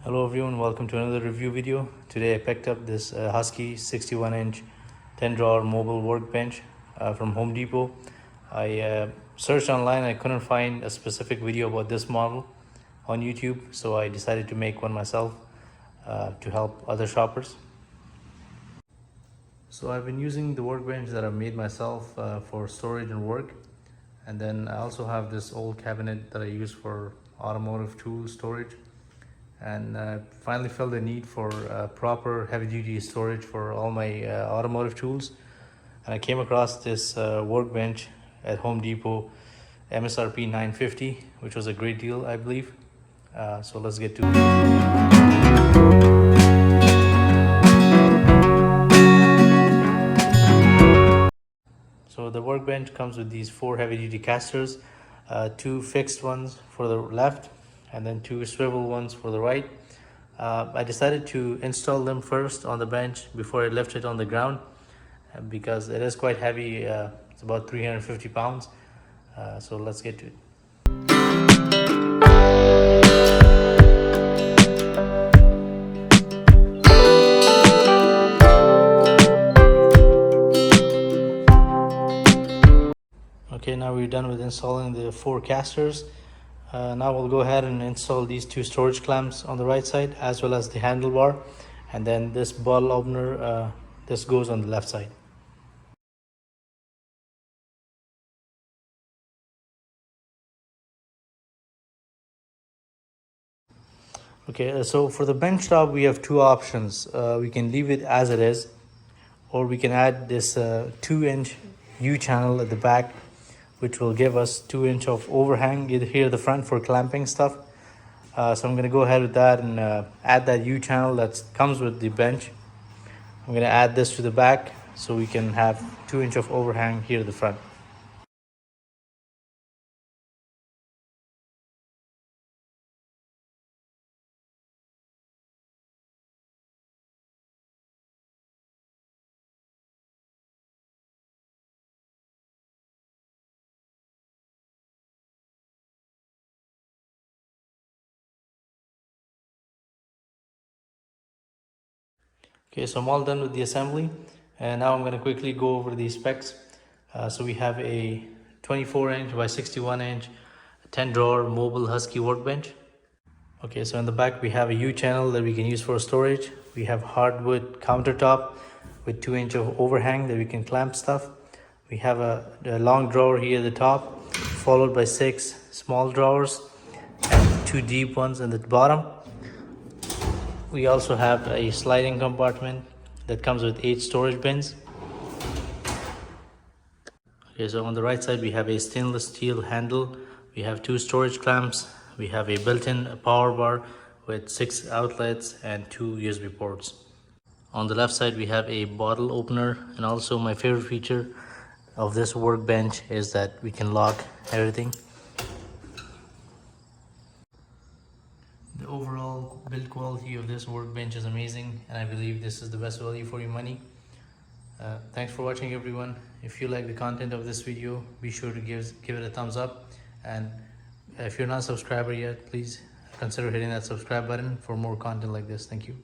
Hello everyone, welcome to another review video. Today I picked up this Husky 61-inch 10-drawer mobile workbench from Home Depot. I searched online, I couldn't find a specific video about this model on YouTube, so I decided to make one myself to help other shoppers. So I've been using the workbench that I've made myself for storage and work. And then I also have this old cabinet that I use for automotive tool storage. And finally felt the need for proper heavy-duty storage for all my automotive tools, and I came across this workbench at Home Depot, MSRP $950, which was a great deal, I believe. So let's get to it. So the workbench comes with these 4 heavy-duty casters, 2 fixed ones for the left and then 2 swivel ones for the right. I decided to install them first on the bench before I left it on the ground because it is quite heavy. It's about 350 pounds. So let's get to it. Okay, now we're done with installing the 4 casters. Now we'll go ahead and install these 2 storage clamps on the right side as well as the handlebar, and then this bottle opener, this goes on the left side. Okay, so for the bench top we have 2 options. We can leave it as it is, or we can add this 2-inch U-channel at the back, which will give us 2-inch of overhang either here at the front for clamping stuff. So I'm going to go ahead with that and add that U-channel that comes with the bench. I'm going to add this to the back so we can have 2-inch of overhang here at the front. Okay, so I'm all done with the assembly, and now I'm going to quickly go over the specs. So we have a 24-inch by 61-inch 10-drawer mobile Husky workbench. Okay, so in the back we have a U-channel that we can use for storage. We have hardwood countertop with 2-inch of overhang that we can clamp stuff. We have a long drawer here at the top, followed by 6 small drawers and 2 deep ones at the bottom. We also have a sliding compartment that comes with 8 storage bins. Okay, so on the right side we have a stainless steel handle. We have 2 storage clamps. We have a built-in power bar with 6 outlets and 2 USB ports. On the left side we have a bottle opener, and also my favorite feature of this workbench is that we can lock everything. The overall build quality of this workbench is amazing, and I believe this is the best value for your money. Thanks for watching everyone. If you like the content of this video, be sure to give it a thumbs up, and if you're not a subscriber yet, please consider hitting that subscribe button for more content like this. Thank you.